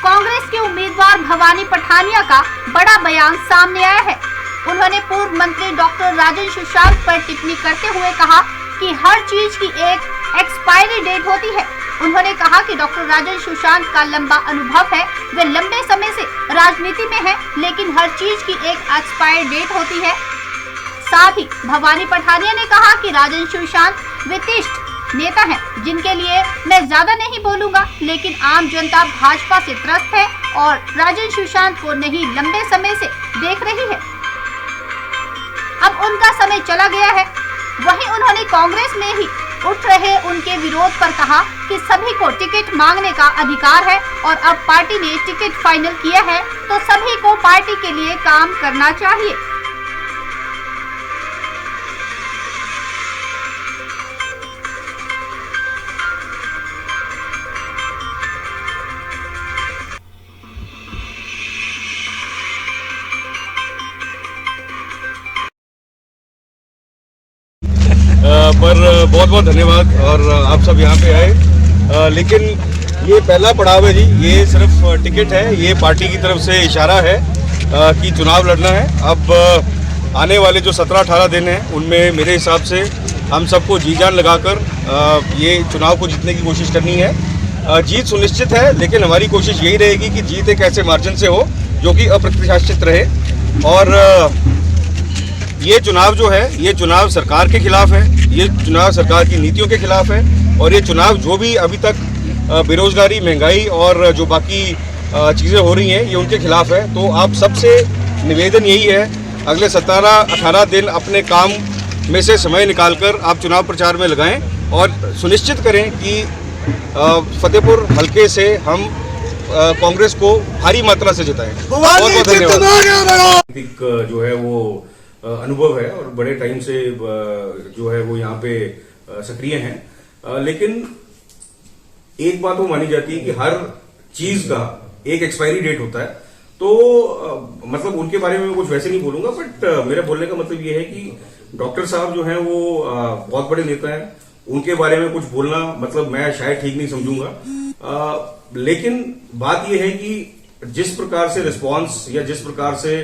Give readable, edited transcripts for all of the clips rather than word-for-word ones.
कांग्रेस के उम्मीदवार भवानी पठानिया का बड़ा बयान सामने आया है। उन्होंने पूर्व मंत्री डॉक्टर राजन सुशांत पर टिप्पणी करते हुए कहा कि हर चीज की एक एक्सपायरी डेट होती है। उन्होंने कहा कि डॉक्टर राजन सुशांत का लंबा अनुभव है, वे लंबे समय से राजनीति में हैं, लेकिन हर चीज की एक एक्सपायरी डेट होती है। साथ ही भवानी पठानिया ने कहा कि राजन सुशांत विशिष्ट नेता हैं, जिनके लिए मैं ज्यादा नहीं बोलूंगा, लेकिन आम जनता भाजपा से त्रस्त है और राजन सुशांत को नहीं लंबे समय से देख रही है। अब उनका समय चला गया है। वहीं उन्होंने कांग्रेस में ही उठ रहे उनके विरोध पर कहा कि सभी को टिकट मांगने का अधिकार है और अब पार्टी ने टिकट फाइनल किया है तो सभी को पार्टी के लिए काम करना चाहिए। पर बहुत बहुत धन्यवाद और आप सब यहाँ पे आए। लेकिन ये पहला पड़ाव है जी, ये सिर्फ टिकट है, ये पार्टी की तरफ से इशारा है कि चुनाव लड़ना है। अब आने वाले जो 17-18 दिन हैं उनमें मेरे हिसाब से हम सबको जी जान लगाकर ये चुनाव को जीतने की कोशिश करनी है। जीत सुनिश्चित है, लेकिन हमारी कोशिश यही रहेगी कि जीत एक ऐसे मार्जिन से हो जो कि अप्रत्याशित रहे। और ये चुनाव जो है, ये चुनाव सरकार के खिलाफ है, ये चुनाव सरकार की नीतियों के खिलाफ है और ये चुनाव जो भी अभी तक बेरोजगारी, महंगाई और जो बाकी चीज़ें हो रही हैं ये उनके खिलाफ है। तो आप सबसे निवेदन यही है, अगले 17-18 दिन अपने काम में से समय निकालकर आप चुनाव प्रचार में लगाएं और सुनिश्चित करें कि फतेहपुर हल्के से हम कांग्रेस को भारी मात्रा से जिताएं। बहुत बहुत धन्यवाद। जो है वो अनुभव है और बड़े टाइम से जो है वो यहाँ पे सक्रिय हैं। लेकिन एक बात वो मानी जाती है कि हर चीज का एक एक्सपायरी डेट होता है। तो मतलब उनके बारे में मैं कुछ वैसे नहीं बोलूंगा, बट मेरे बोलने का मतलब ये है कि डॉक्टर साहब जो हैं वो बहुत बड़े नेता हैं, उनके बारे में कुछ बोलना मतलब मैं शायद ठीक नहीं समझूंगा। लेकिन बात यह है कि जिस प्रकार से रिस्पांस या जिस प्रकार से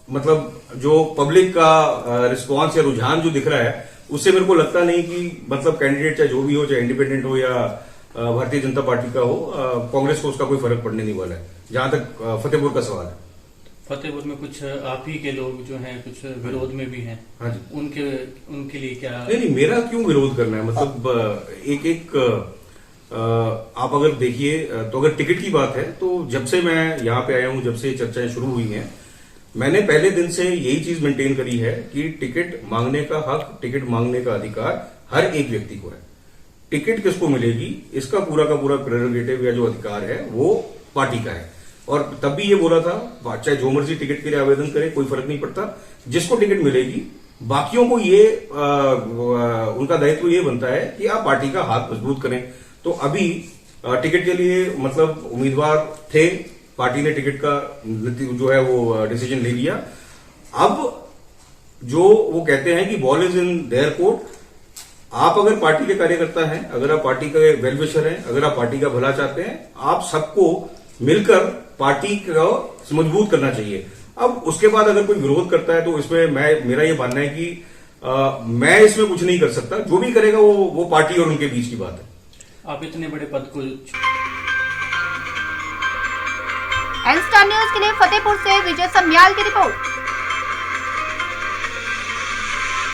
मतलब जो पब्लिक का रिस्पांस या रुझान जो दिख रहा है, उससे मेरे को लगता नहीं कि मतलब कैंडिडेट चाहे जो भी हो, चाहे इंडिपेंडेंट हो या भारतीय जनता पार्टी का हो, कांग्रेस को उसका कोई फर्क पड़ने नहीं वाला है। जहां तक फतेहपुर का सवाल है, फतेहपुर में कुछ आप ही के लोग जो हैं कुछ विरोध में भी हैं। हाँ जी, उनके लिए क्या? नहीं, मेरा क्यों विरोध करना है? मतलब एक आप अगर देखिए तो अगर टिकट की बात है तो जब से मैं यहाँ पे आया हूँ, जब से चर्चाएं शुरू हुई हैं, मैंने पहले दिन से यही चीज मेंटेन करी है कि टिकट मांगने का हक, टिकट मांगने का अधिकार हर एक व्यक्ति को है। टिकट किसको मिलेगी इसका पूरा का पूरा प्रेरोगेटिव या जो अधिकार है वो पार्टी का है। और तब भी ये बोला था, चाहे जो मर्जी टिकट के लिए आवेदन करे, कोई फर्क नहीं पड़ता, जिसको टिकट मिलेगी। बाकियों को ये उनका दायित्व ये बनता है कि आप पार्टी का हाथ मजबूत करें। तो अभी टिकट के लिए मतलब उम्मीदवार थे, पार्टी ने टिकट का जो है वो डिसीजन ले लिया। अब जो वो कहते हैं कि ball is in their court, आप अगर पार्टी के कार्यकर्ता हैं, अगर आप पार्टी के वेल विशर हैं, अगर आप पार्टी का भला चाहते हैं, आप सबको मिलकर पार्टी को मजबूत करना चाहिए। अब उसके बाद अगर कोई विरोध करता है तो इसमें मेरा ये मानना है कि मैं इसमें कुछ नहीं कर सकता। जो भी करेगा वो पार्टी और उनके बीच की बात है। आप इतने बड़े पद को एन स्टार न्यूज के लिए फतेहपुर से विजय सम्याल की रिपोर्ट।